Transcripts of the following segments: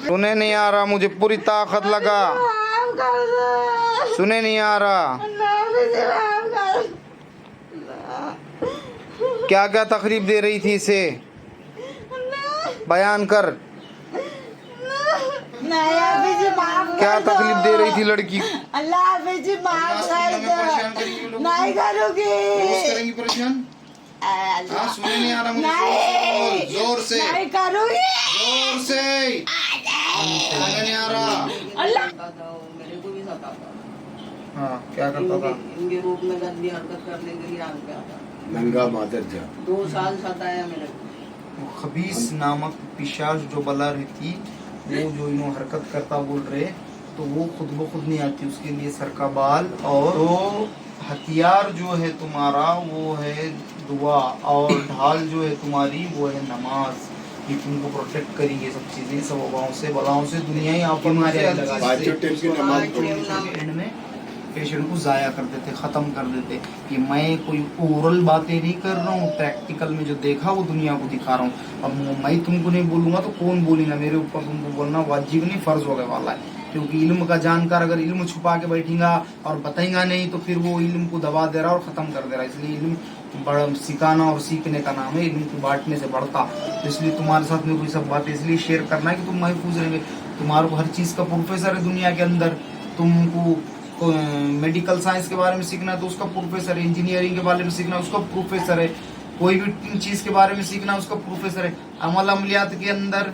सुने नहीं आ रहा, मुझे पूरी ताकत लगा। सुने नहीं आ रहा। क्या क्या तकलीफ दे रही थी इसे, बयान कर। क्या तकलीफ दे रही थी लड़की? अल्लाह जी माफ कर दो। नहीं करूँगी। परेशान। सुने नहीं आ रहा मुझे, जोर से नहीं करूँगी। जोर से। सुने नहीं आ रहा। अल्लाह मेरे को भी सताता। हाँ, क्या करता था? इनके रूप में गंदी हरकत करने के लिए आग पे आता। नंगा मादर जा 2 साल सताया मेरे को। वो खबीस नामक पिशाच जो बला रहती, वो जो इन्हों हरकत करता बोल रहे, तो वो खुद ब खुद नहीं आती, उसके लिए सर का बाल और तो हथियार जो है तुम्हारा वो है दुआ, और ढाल जो है तुम्हारी वो है नमाज। ये तुमको प्रोटेक्ट करेंगे सब चीजें, सब वबाओं से बलाओं से, दुनिया ही आप एंड में पेशेंट को ज़ाया कर देते, ख़त्म कर देते। कि मैं कोई ओरल बातें नहीं कर रहा हूँ, प्रैक्टिकल में जो देखा वो दुनिया को दिखा रहा हूँ। अब मैं तुमको नहीं बोलूँगा तो कौन बोलेगा? मेरे ऊपर तुमको बोलना वाजिब नहीं, फ़र्ज होने वाला है। क्योंकि इल्म का जानकार अगर इल्म छुपा के बैठेगा और बताएगा नहीं तो फिर वो इल्म को दबा दे रहा और ख़त्म कर दे रहा। इसलिए इल्म बड़ा सिखाना और सीखने का नाम है, इल्म को बांटने से बढ़ता। तो इसलिए तुम्हारे साथ में कोई सब बातें इसलिए शेयर करना है कि तुम महफूज रहेंगे। तुम्हारे को हर चीज़ का प्रोफेसर है दुनिया के अंदर। तुमको मेडिकल साइंस के बारे में सीखना है तो उसका प्रोफेसर है, इंजीनियरिंग के बारे में सीखना है उसका प्रोफेसर है, कोई भी चीज के बारे में सीखना है उसका प्रोफेसर है। अमल अमलियात के अंदर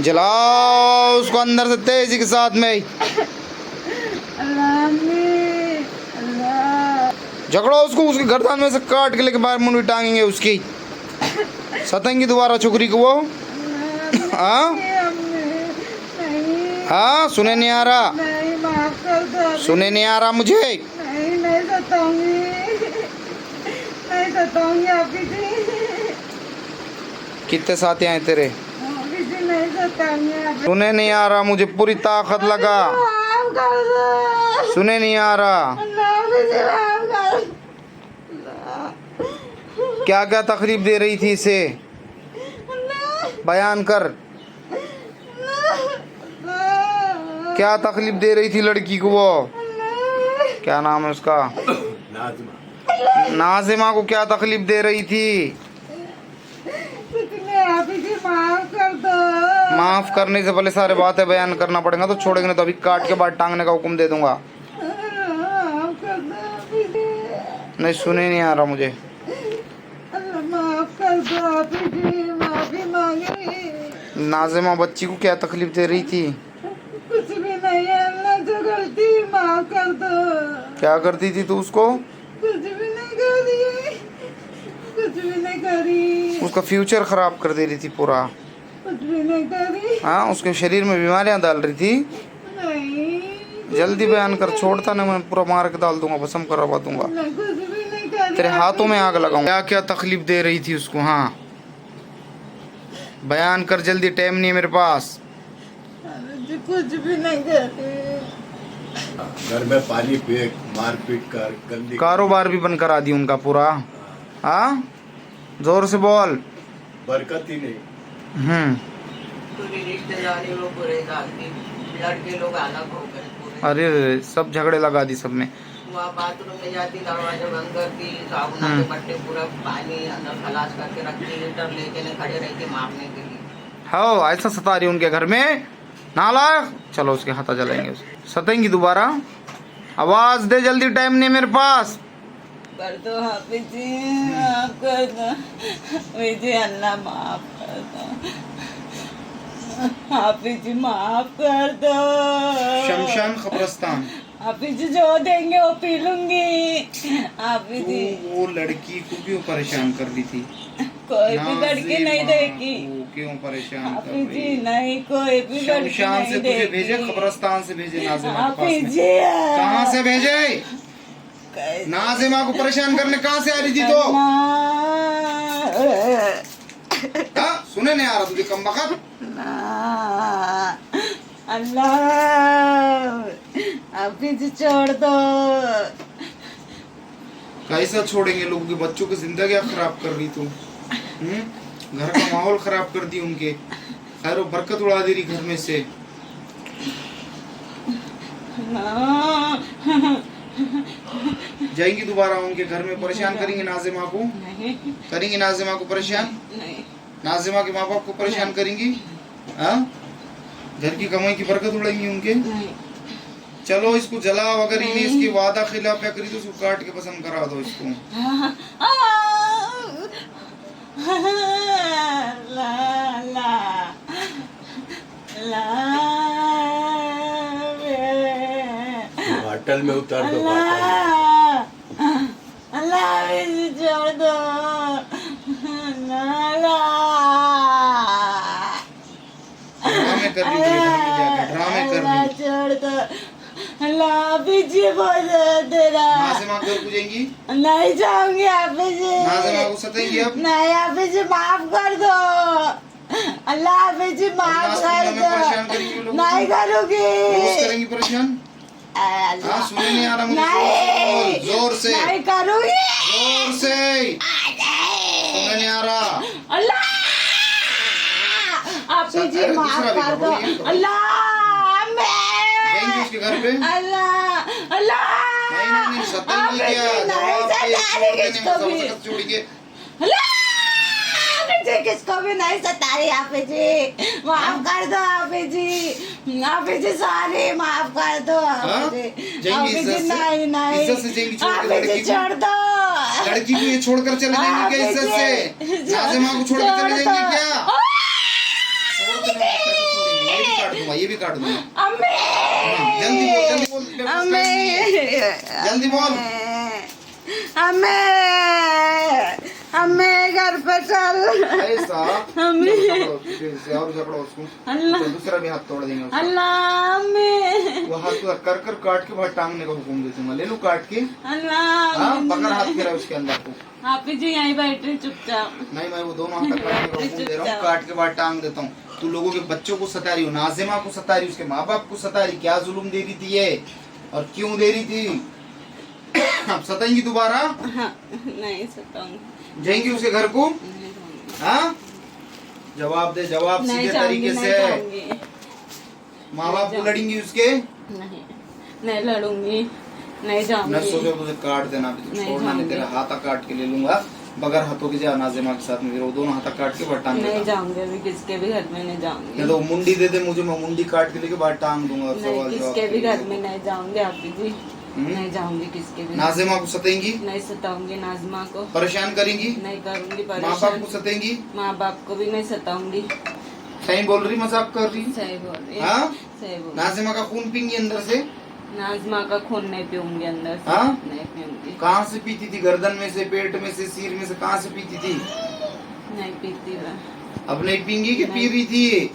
जलाओ उसको अंदर से तेजी के साथ में। झगड़ो उसको, उसकी गर्दन में से काट के लेके बाहर मुंडी टांगेंगे उसकी, सतेंगी दोबारा छोकरी को वो। हाँ हाँ, सुने नहीं आ रहा, सुने नहीं आ रहा मुझे। नहीं सताऊंगी, नहीं सताऊंगी आपकी जी। कितने साथी आए तेरे? आपकी जी नहीं सताऊंगी। सुने नहीं आ रहा, मुझे पूरी ताकत लगा। माफ कर दो। सुने नहीं आ रहा। क्या क्या तकलीफ दे रही थी इसे, बयान कर। क्या तकलीफ दे रही थी लड़की को वो? क्या नाम है उसका? नाज़िमा। नाज़िमा को क्या तकलीफ दे रही थी? माफ कर दो। माफ करने से पहले सारे बातें बयान करना पड़ेगा, तो छोड़ेंगे नहीं तो अभी काट के बाद टांगने का हुक्म दे दूंगा। माफ कर दो। नहीं, सुने नहीं आ रहा मुझे। माफ कर दो, माफी मांगी। नाज़िमा बच्ची को क्या तकलीफ दे रही थी? कुछ भी नहीं है अल्लाह, जो गलती माफ कर दो। क्या करती थी तू उसको? कुछ भी नहीं करी, कुछ भी नहीं करी। उसका फ्यूचर खराब कर दे रही थी पूरा। कुछ भी नहीं करी। हाँ, उसके शरीर में बीमारियां डाल रही थी। नहीं, जल्दी बयान कर, छोड़ता नहीं, मैं पूरा मार के डाल दूंगा, भस्म करवा दूंगा। कुछ भी नहीं करी। तेरे हाथों में आग लगाऊंगा। क्या क्या तकलीफ दे रही थी उसको? हाँ, बयान कर जल्दी, टाइम नहीं है मेरे पास। कुछ भी नहीं करी। घर में पानी फेंक, मारपीट कर, गंदी कारोबार भी बंद करा दी उनका पूरा। हाँ, जोर से बोल। बरकत ही नहीं। पूरी रिश्तेदारी लोग पूरे डालती, लड़के लोग अलग हो गए पूरे। अरे सब झगड़े लगा दी सब में। वहाँ बाथरूम में जाती, दरवाजा बंद करती, साबुन के बट्टे पूरा पानी अंदर खलास करके रखती, लीटर लेके ने खड़े रहती मारने के लिए। हाँ, ऐसा सता रही उनके घर में, नालायक। चलो उसके हाथ जलाएंगे, सतेंगी दोबारा। आवाज दे जल्दी, टाइम नहीं मेरे पास। कर दो हाफिज जी, माफ कर दो मुझे, अल्लाह माफ कर दो हाफिज जी, माफ कर दो। शमशान कब्रिस्तान हाफिज जी जो देंगे वो पी लूंगी। हाफिज जी वो लड़की को भी वो परेशान कर दी थी। कोई भी लड़की नहीं नाज़िमा देखी को क्यों परेशान कर हाफिज रही जी, है? नहीं कोई भी लड़की शमशान से नहीं तुझे भेजे, देखी कब्रिस्तान से भेजे नाज़िमा के पास हाफिज में? जी कहाँ से भेजे? कैसे? नाज़िमा को परेशान करने कहाँ से आ रही थी तो? हाँ, सुने नहीं आ रहा तुझे कम बखत? अल्लाह हाफिज छोड़ दो। कैसा छोड़ेंगे? लोगों के बच्चों की जिंदगी खराब कर रही तू। घर का माहौल खराब कर दी उनके, खैर वो बरकत उड़ा दे रही घर में से। जाएंगी दोबारा उनके घर में, परेशान करेंगे नाज़िमा को? नहीं करेंगी नाज़िमा को परेशान? नहीं नाज़िमा के माँ बाप को परेशान करेंगी? हाँ, घर की कमाई की बरकत उड़ेंगी उनके? नहीं। चलो इसको जलाओ, अगर इन्हें इसकी वादा खिलाफ करी तो उसको काट के पसंद करा दो इसको। ला ला ला बाटल में उतार दो, बाटल में। अल्लाह मुझे छोड़ दो। ड्रामे कर रही थी घर में जाके, ड्रामे कर रही। छोड़ दो। अल्लाह पीछे बोल तेरा। नाज़िमा घर को जाएंगी? नहीं जाऊंगी हाफिज जी। नाज़िमा को सताएंगी अब? नहीं हाफिज जी, माफ कर दो। अल्लाह हाफिज जी, माफ नाज़ कर में परेशान दो। करेंगी लोगों नहीं को? करूंगी। रोज करेंगी परेशान? हाँ, सुने नहीं आ रहा मुझे? नहीं जोर से बोल, नहीं करूंगी। जोर से। सुने नहीं आ रहा? अल्लाह हाफिज जी, अरे माफ दूसरा भी कर करो, दो। ये करो। अल्लाह जाएंगी उसके घर पे? अल्लाह अल्लाह नहीं, सताएंगी क्या? जवाब दे, छोड़ देने में सबसे छोड़ेंगे। किसको भी नहीं सता रही हाफिज जी, माफ कर दो हाफिज जी। हाफिज जी सॉरी, माफ कर दो हाफिज जी। जाएंगी हाफिज जी, इज्जत से? नहीं नहीं इज्जत से जाएंगी छोड़ के हाफिज लड़की जी, को? छोड़ दो। लड़की को ये छोड़कर चले जाएंगे क्या इज्जत से? नाज़िमा को छोड़कर चले जाएंगे क्या? छोड़ देना, कैसे छोड़ेंगे? ये भी काट दूंगा, ये भी काट दूंगा। अम्मी जल्दी बोल, जल्दी बोल, अम्मी जल्दी बोल। अम्मी घर पे चल। ऐसा अम्मी और झगड़ो उसको, अल्लाह तो दूसरा भी हाथ तोड़ देंगे उसका। अल्लाह अम्मी वो हाथ को कर कर काट के बाहर टांगने का हुक्म दे दूंगा। ले लो काट के। अल्लाह हाँ, पकड़ हाथ गिरा उसके अंदर को। हाफिज जी यहीं बैठे चुपचाप। नहीं, मैं वो दोनों हाथ तक काटने का हुक्म दे रहा हूँ, काट के बाहर टांग देता हूँ। तू लोगों के बच्चों को सता रही हो, नाज़िमा को सता रही, उसके माँ बाप को सता रही। क्या जुल्म दे रही थी ये, और क्यों दे रही थी? अब सताएंगी दोबारा? हाँ, नहीं सताऊंगी। जाएंगी उसके घर को? नहीं जाऊंगी। हाँ, जवाब दे, जवाब नहीं सीधे जाऊंगी, तरीके नहीं से। जाऊंगी। माँ बाप को लड़ेंगी उसके? नहीं नहीं लड़ूंगी, नहीं जाऊंगी। मैं सोचा तुझे काट देना, अभी नहीं छोड़ना नहीं, जाऊंगी। तेरा हाथा काट के ले लूंगा बगैर हाथों के। जा नाज़िमा के साथ में, फिर वो दोनों हाथा काट के बाहर टांग नहीं देगा। जाऊंगी, अभी किसके भी घर में नहीं जाऊंगी। या तो मुंडी दे दे मुझे, मैं मुंडी काट के लेके बाहर टांग दूंगा। और नहीं, सवाल जवाब किसके भी घर में नहीं जाऊंगी हाफिज जी। नहीं जाऊंगी किसके भी। नाज़िमा को सतेंगी? नहीं सताऊंगी नाज़िमा को। परेशान करेंगी? नहीं करूंगी माँ बाप परेशान। को सतेंगी? माँ बाप को भी नहीं सताऊंगी। सही बोल रही, मजाक कर रही? सही बोल रही है। हाँ? सही बोल। नाज़िमा का खून पींगी अंदर से? नाज़िमा का खून नहीं पीऊंगी अंदर से। हाँ? नहीं पीऊंगी। कहाँ से पीती थी? गर्दन में से, पेट में से, सिर में से, कहाँ से पीती थी? नहीं पीती मैं। अब नहीं पींगी कि पी नहीं। रही थी?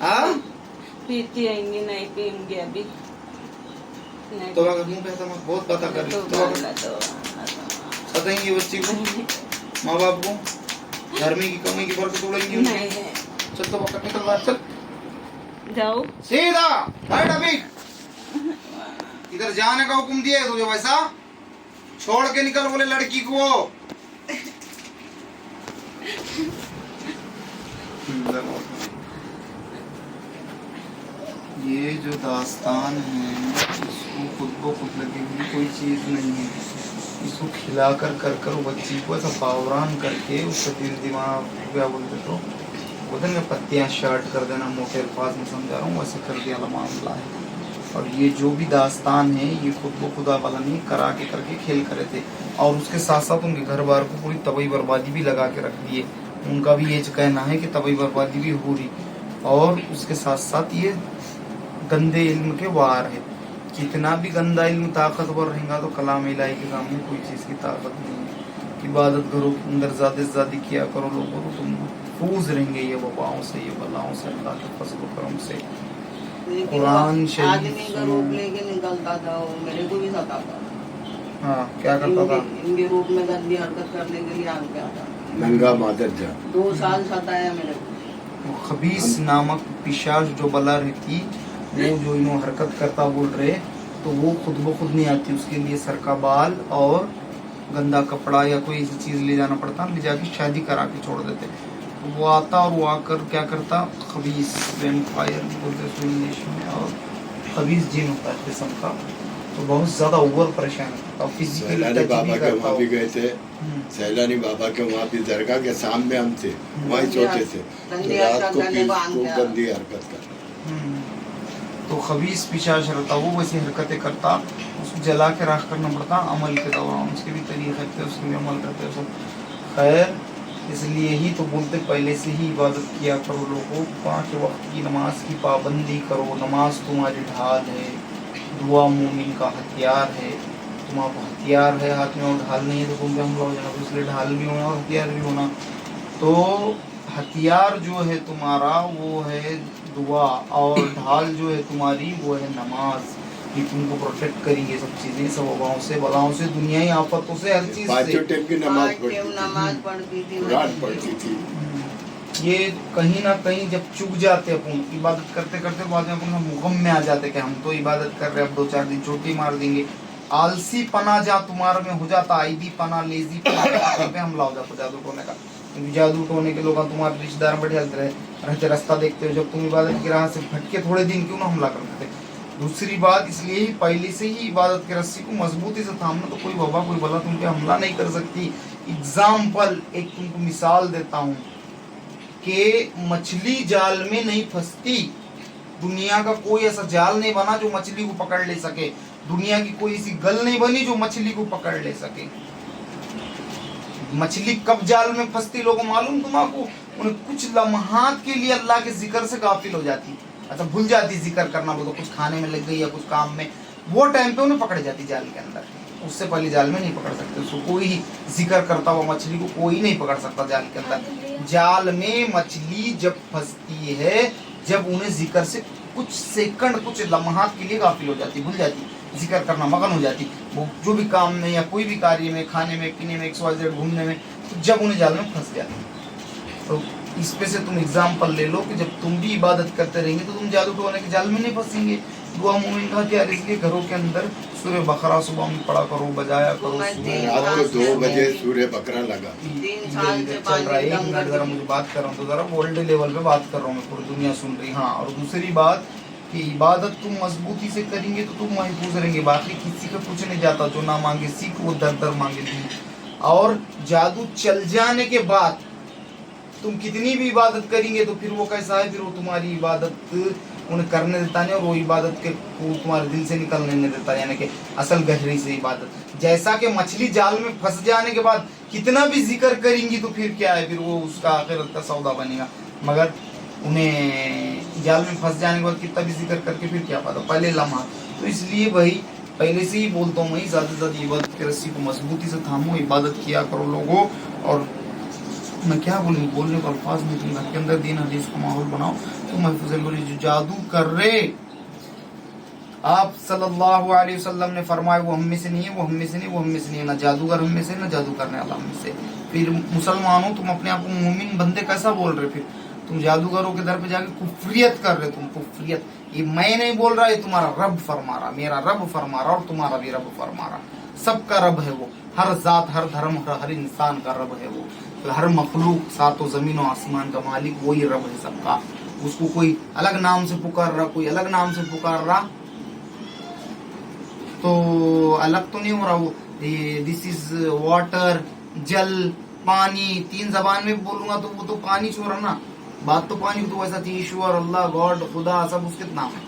हाँ? पीती आएंगी, नहीं पीऊंगी अभी। नहीं तो अगर मुंह पे ऐसा मत, बहुत पता कर रही। तो अगर सतेंगी बच्ची को, माँ बाप को, घर में की कमाई की बरकत उड़ेंगी उनकी। नहीं चल तो पकड़, निकल बाहर चल जाओ। सीधा बैठ। अभी इधर जाने का हुक्म दिया है तुझे, वैसा छोड़ के निकल बोले लड़की को। ये जो दास्तान है, इसको खुद को खुद लगेगी कोई चीज नहीं है। इसको खिला कर कर वो बच्ची को ऐसा पावरान करके उसका दिल दिमाग क्या बोलते तो उधर में पत्तियां शार्ट कर देना, मोटे अल्फाज में समझा रहा हूँ, वैसे कर दिया मामला है। और ये जो भी दास्तान है ये खुद को खुदा वाला नहीं करा के करके खेल करे थे, और उसके साथ साथ उनके घर बार को पूरी तबाही बर्बादी भी लगा के रख दिए। उनका भी ये कहना है कि तबाही बर्बादी भी हो रही, और उसके साथ साथ ये गंदे इल्म के वार है। कितना भी गंदा इल्म ताकतवर रहेगा तो कलाम इलाही के सामने कोई चीज़ की ताकत नहीं है। इबादत घरों के अंदर ज्यादा से ज्यादा किया करो लोगों, तो तुम महफूज रहेंगे ये वबाओं से, ये बलाओं से, अल्लाह के फजल करम से। लेकिन कुरान शरीफ आदमी का रूप लेके निकलता था, वो मेरे को भी सताता था। हाँ क्या करता था? इनके रूप में गंदी हरकत करने के लिए आ गया था। नंगा मादर जा 2 साल सताया मेरे को। वो खबीस नामक पिशाच जो बला रहती, वो जो इन्हों हरकत करता बोल रहे, तो वो खुद ब खुद नहीं आती, उसके लिए सर का बाल और गंदा कपड़ा या कोई ऐसी चीज ले जाना पड़ता, ले जाके शादी करा के छोड़ देते। तो वो आता और वो आकर क्या करता, खबीस वैम्पायर बोलते हैं इंग्लिश में, और खबीस जिन होता है किस्म का, तो बहुत ज्यादा ओवर परेशान करता, फिजिकली सैलानी टच बाबा भी के करता वहाँ भी वो। गए थे। सैलानी बाबा के वहाँ भी दरगाह के सामने हम थे, वहीं सोते थे, गंदी तो रात हरकत को करने फिर को आम खूब किया। गंदी हरकत कर। तो खबीस पिशाच रहता, वो वैसी हरकतें करता, उसको जला के राख करना पड़ता अमल के दौरान, उसके भी तरीके थे, उसके भी अमल करते सब। खैर इसलिए ही तो बोलते पहले से ही इबादत किया करो लोगों, 5 वक्त की नमाज की पाबंदी करो, नमाज तुम्हारी ढाल है, दुआ मोमिन का हथियार है, तुम्हारा हथियार है हाथ में और ढाल नहीं है तो तुम पे हमला हो जाना, तो इसलिए ढाल भी होना और हथियार भी होना। तो हथियार जो है तुम्हारा वो है दुआ, और ढाल जो है तुम्हारी वो है नमाज, ये तुमको प्रोटेक्ट करेंगे सब चीजें, सब वबाओं से, बलाओं से, दुनियाई आफतों से, हर चीज पाँचों से। टाइम की नमाज 5 टाइम नमाज पढ़ती थी, कुरान पढ़ती थी। ये कहीं ना कहीं जब चुक जाते अपन इबादत करते करते, बाद में अपन मुगम में आ जाते कि हम तो इबादत कर रहे हैं, अब 2-4 दिन चोटी मार देंगे, आलसी पना जा तुम्हारे में हो जाता, आईबी पना, लेजी पना पे हमला हो जाता जादू टोने का। जादू टोने के लोग तुम्हारे रिश्तेदार बैठे रहते, रास्ता देखते हो, जब तुम इबादत की राह से भटके थोड़े दिन क्यों ना हमला करते थे। दूसरी बात, इसलिए ही पहले से ही इबादत की रस्सी को मजबूती से थामना, तो कोई वबा कोई बला तुम पे हमला नहीं कर सकती। एग्जाम्पल एक तुमको मिसाल देता हूँ कि मछली जाल में नहीं फंसती, दुनिया का कोई ऐसा जाल नहीं बना जो मछली को पकड़ ले सके, दुनिया की कोई ऐसी गल नहीं बनी जो मछली को पकड़ ले सके। मछली कब जाल में फंसती लोगों मालूम तुम्हारा, उन्हें कुछ लम्हात के लिए अल्लाह के जिक्र से गाफिल हो जाती, अच्छा भूल जाती जिक्र करना, वो तो कुछ खाने में लग गई या कुछ काम में, वो टाइम पे उन्हें पकड़ जाती जाल के अंदर, उससे पहले जाल में नहीं पकड़ सकते उसको, कोई ही जिक्र करता हुआ मछली को कोई नहीं पकड़ सकता जाल के अंदर। जाल में मछली जब फंसती है, जब उन्हें जिक्र से कुछ सेकंड, कुछ लम्हात के लिए गाफिल हो जाती, भूल जाती, जिक्र करना मगन हो जाती, वो जो भी काम में या कोई भी कार्य में, खाने में, पीने में, XYZ घूमने में, तो जब उन्हें जाल में फंस जाती। तो इस पे से तुम एग्जाम्पल ले लो कि जब तुम भी इबादत करते रहेंगे तो तुम जादू टोने के जाल में नहीं फंसेंगे। दुआ मोमिन का हथियार, इसलिए घरों के अंदर सूर्य बकरा सुबह में पढ़ा करो, बजाया करो। रात को 2 बजे सूर्य बकरा लगा। 3 साल से चल रहा है, एक पानी मिनट जरा मुझे बात कर रहा हूँ, तो जरा वर्ल्ड लेवल पे बात कर रहा हूँ मैं, पूरी दुनिया सुन रही। हाँ, और दूसरी बात कि इबादत तुम मजबूती से करेंगे तो तुम महफूज रहेंगे, बाकी किसी का कुछ नहीं जाता, जो ना मांगे सीख वो दर दर मांगे दी। और जादू चल जाने के बाद तुम कितनी भी इबादत करेंगे तो फिर वो कैसा है, फिर वो तुम्हारी इबादत उन्हें करने देता नहीं, और वो इबादत के वो तुम्हारे दिल से निकलने नहीं देता, यानी कि असल गहरी से इबादत। जैसा कि मछली जाल में फंस जाने के बाद कितना भी जिक्र करेंगी तो फिर क्या है, फिर वो उसका आखिरत का सौदा बनेगा, मगर उन्हें जाल में फंस जाने के बाद कितना भी जिक्र करके फिर क्या फायदा, पहले लम्हा। तो इसलिए भाई पहले से ही बोलता हूँ मैं, ज़्यादा से ज़्यादा इबादत की रस्सी को मजबूती से थामो, इबादत किया करो लोगों। और मैं क्या बोलूँ, बोलने को अल्फाज नहीं, तुम घर के अंदर दीन हदीस का माहौल बनाओ तो महफूज बोली। जो जादू कर रहे, आप सल्लल्लाहु अलैहि वसल्लम ने फरमाया वो हम में से नहीं है, वो हम में से नहीं, वो हम में से नहीं है, ना जादूगर हम में से, ना जादू करने वाला हम में से। फिर मुसलमानों तुम अपने आप को मोमिन बंदे कैसा बोल रहे, फिर तुम जादूगरों के दर पे जाके कुफ्रियत कर रहे, तुम कुफ्रियत। ये मैं नहीं बोल रहा, ये तुम्हारा रब फरमा रहा, मेरा रब फरमा रहा और तुम्हारा भी रब फरमा रहा। सबका रब है वो, हर जात, हर धर्म, हर इंसान का रब है वो, हर मखलूक, सातों जमीन और आसमान का मालिक वही रब है सबका। उसको कोई अलग नाम से पुकार रहा, कोई अलग नाम से पुकार रहा तो अलग तो नहीं हो रहा वो। दिस इज वाटर, जल, पानी, 3 जबान में बोलूंगा तो वो तो पानी छोड़ रहा ना, बात तो पानी तो वैसा थी। ईश्वर, अल्लाह, गॉड, खुदा, सब उसके नाम है,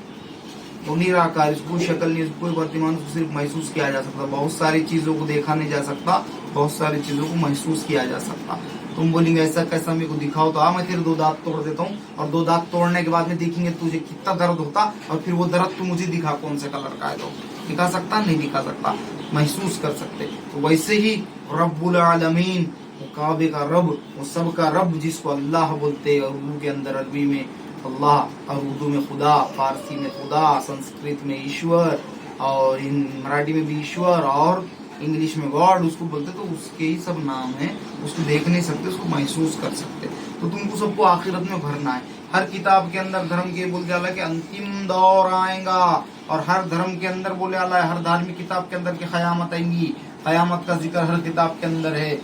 तो निराकार, इसको शक्ल नहीं, इसको वर्तमान को सिर्फ महसूस किया जा सकता, बहुत सारी चीजों को देखा नहीं जा सकता, बहुत सारी चीजों को महसूस किया जा सकता। तुम बोलेंगे ऐसा कैसा, मेरे को दिखाओ, तो मैं तेरे 2 दांत तोड़ देता हूँ, और 2 दांत तोड़ने के बाद में देखेंगे तुझे कितना दर्द होता, और फिर वो दर्द तू मुझे दिखा कौन से कलर का है, तो दिखा सकता नहीं दिखा सकता। महसूस कर सकते। तो वैसे ही रब्बुल आलमीन, वो काबे का रब, वो सब का रब जिसको अल्लाह बोलते हैं उर्दू के अंदर, अरबी में अल्लाह और उर्दू में खुदा, फारसी में खुदा, संस्कृत में ईश्वर और मराठी में भी ईश्वर और इंग्लिश में गॉड उसको बोलते, तो उसके ही सब नाम है। उसको देख नहीं सकते, उसको महसूस कर सकते। तो तुमको सबको आखिरत में भरना है। हर किताब के अंदर धर्म के बोल जाला कि अंतिम दौर आएगा, और हर धर्म के अंदर बोले आला है, हर धार्मिक किताब के अंदर की कयामत आएंगी। कयामत का जिक्र हर किताब के अंदर है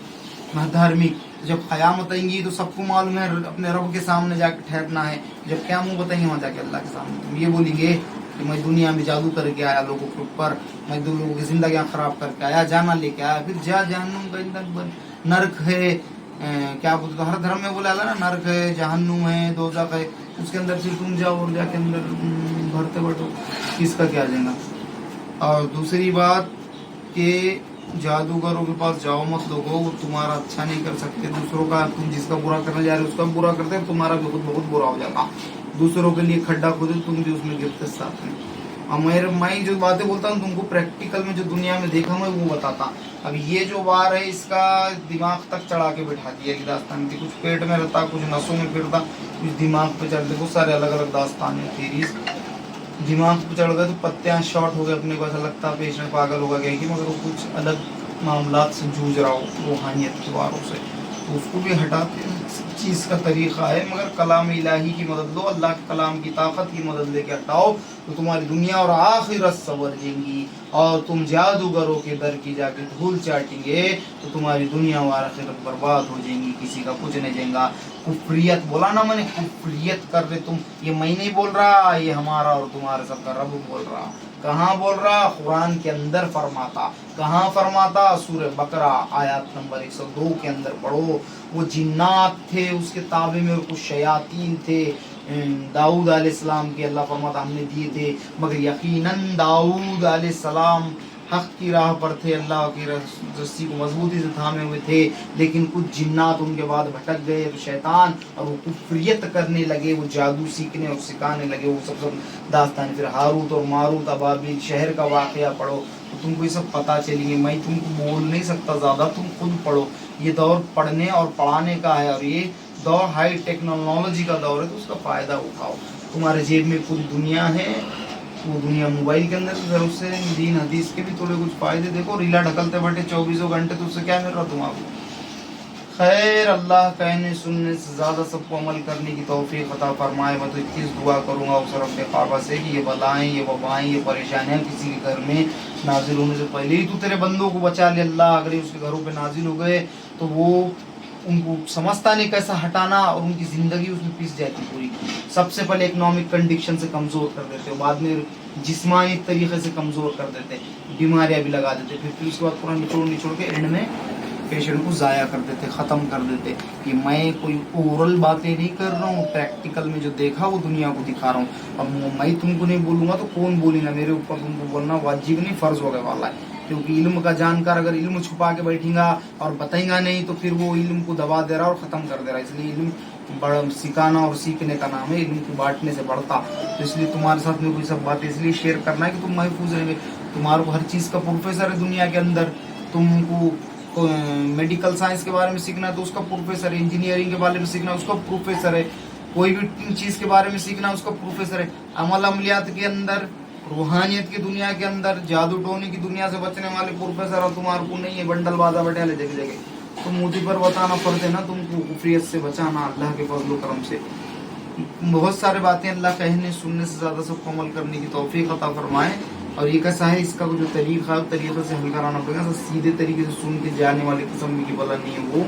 धार्मिक। जब कयामत आएंगी तो सबको मालूम है अपने रब के सामने जाके ठहरना है। जब क्या मुंह बताएंगे वहां जाके अल्लाह के सामने, तुम ये बोलेंगे कि मैं दुनिया में जादू करके आया लोगों के ऊपर, मैं दो लोगों की जिंदगियां खराब करके आया, जाना लेके आया, फिर जहन्नुम का ईंधन, नरक है, क्या बोलते तो हर धर्म में बोला ना, नरक है, जहन्नुम है, दोज़ख है, उसके अंदर फिर तुम जाओ और जाके अंदर भरते बैठो, किसका क्या जाएगा। और दूसरी बात कि जादूगरों के पास जाओ मत लोगो, वो तुम्हारा अच्छा नहीं कर सकते। दूसरों का, तुम जिसका बुरा करने जा रहे हो उसका बुरा करते हैं, तुम्हारा भी खुद बहुत बुरा हो जाता। दूसरों के लिए खड्डा खोदे, तुम भी उसमें गिरते साथ में। और मैं जो बातें बोलता हूँ तुमको प्रैक्टिकल में जो दुनिया में देखा मैं वो बताता। अब ये जो वार है इसका दिमाग तक चढ़ा के बैठा दिया कि दास्तान की, कुछ पेट में रहता, कुछ नसों में फिरता, कुछ दिमाग पे चढ़, देखो सारे अलग अलग दास्तान है, थीरीज दिमाग पे चढ़ गए तो पत्तियां शॉर्ट हो गए, अपने को ऐसा लगता पेशेंट पागल होगा क्या कि, मगर वो कुछ अलग मामलात से जूझ रहा हो रूहानियत के वारों से, तो उसको भी हटाते हैं। चीज़ का तरीक़ा है, मगर कलाम इलाही की मदद लो, अल्लाह के कलाम की ताकत की मदद लेके हटाओ, तो तुम्हारी दुनिया और आखिरत संवर जाएंगी। और तुम जादूगरों के दर की जाके धूल चाटेंगे तो तुम्हारी दुनिया और आखिरत बर्बाद हो जाएंगी, किसी का कुछ नहीं जाएगा। कुफ्रियत बोला ना मैंने, कुफ्रियत कर रहे तुम, ये मैं नहीं बोल रहा, ये हमारा और तुम्हारे सबका रब बोल रहा। कहाँ बोल रहा? कुरान के अंदर फरमाता। कहाँ फरमाता? सूरह बकरा आयत नंबर 102 के अंदर पढ़ो। वो जिन्नात थे उसके ताबे में, कुछ शयातीन थे, दाऊद अलैहिस्सलाम के अल्लाह फरमाता हमने दिए थे, मगर यकीनन दाऊद अलैहिस्सलाम हक की राह पर थे, अल्लाह की रस्सी को मजबूती से थामे हुए थे, लेकिन कुछ जिन्नात उनके बाद भटक गए, तो शैतान, और वो कुफ्रियत करने लगे, वो जादू सीखने और सिखाने लगे। वो सब दास्तान, फिर हारूत और मारूत अबाबिल शहर का वाक़या पढ़ो तो तुमको ये सब पता चलेंगे। मैं तुमको बोल नहीं सकता ज़्यादा, तुम खुद पढ़ो। ये दौर पढ़ने और पढ़ाने का है, और ये दौर हाई टेक्नोलॉजी का दौर है, तो उसका फ़ायदा उठाओ। तुम्हारे जेब में पूरी दुनिया है, वो दुनिया मोबाइल के अंदर, फिर उससे दीन हदीस के भी थोड़े कुछ फ़ायदे देखो। रीला ढकलते बैठे 24 घंटे, तो उससे क्या मिल रहा तुम्हारा? खैर, अल्लाह कहने सुनने से ज़्यादा सबको अमल करने की तौफीक अता फरमाए। मैं तो इतनी दुआ करूँगा उस रब क़ाबा से कि ये बलाएँ, ये वबाएँ, ये परेशानियाँ किसी के घर में नाजिल होने से पहले ही तू तेरे बंदों को बचा ले अल्लाह। अगर उसके घरों पे नाजिल हो गए तो वो उनको समझता नहीं कैसा हटाना, और उनकी ज़िंदगी उसमें पिस जाती पूरी। सबसे पहले इकोनॉमिक कंडीशन से कमज़ोर कर देते हो, बाद में जिस्मानी तरीक़े से कमज़ोर कर देते, बीमारियाँ भी लगा देते, फिर उसके बाद पूरा निचोड़ के एंड में पेशेंट को ज़ाया कर देते, ख़त्म कर देते। कि मैं कोई ओरल बातें नहीं कर रहा हूँ, प्रैक्टिकल में जो देखा वो दुनिया को दिखा रहा हूँ। अब मैं तुमको नहीं बोलूँगा तो कौन बोलेगा? मेरे ऊपर तुमको बोलना वाजिब नहीं, फ़र्ज होने वाला है। क्योंकि इल्म का जानकार अगर इल्म छुपा के बैठेगा और बताएगा नहीं तो फिर वो इल्म को दबा दे रहा और ख़त्म कर दे रहा है। इसलिए इल्म सिखाना और सीखने का नाम है, इल्म को बांटने से बढ़ता। तो इसलिए तुम्हारे साथ में कोई सब बातें इसलिए शेयर करना है कि तुम महफूज रहे। तुम्हारे को हर चीज़ का प्रोफेसर है दुनिया के अंदर। तुमको मेडिकल साइंस के बारे में सीखना है तो उसका प्रोफेसर है, इंजीनियरिंग के बारे में सीखना है उसका प्रोफेसर है, कोई भी चीज़ के बारे में सीखना है उसका प्रोफेसर है। अमल अमलियात के अंदर, रूहानियत की दुनिया के अंदर, जादू टोने की दुनिया से बचने वाले प्रोफेसर और तुम्हारे को नहीं है। बंडल बाजा बैठे ले जगह जगह, तो मोदी पर बताना फर्ज है ना तुमको, कुफरियत से बचाना अल्लाह के फजल करम से। बहुत सारे बातें अल्लाह कहने सुनने से ज़्यादा सबको अमल करने की तौफीक अता फरमाए। और ये कैसा है, इसका जो तरीक़ा है तरीक़े से हल कराना पड़ेगा। तो सीधे तरीके से सुन के जाने वाले किस्म की बला नहीं है वो,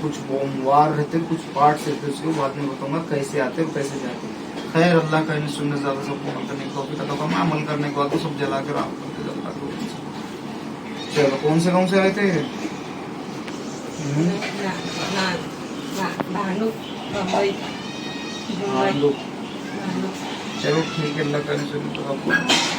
कुछ बोमवार रहते, कुछ पार्ट्स रहते, उसको बाद में बताऊँगा कैसे आते और कैसे जाते। खैर, अल्लाह कहने सुनने से ज़्यादा सबको अमल करने की तौफीक अता फरमाए। अमल करने के बाद तो सब जला कर आप करते जलता करो। चलो, कौन से आए थे? चलो ठीक है, अल्लाह कहने सुनने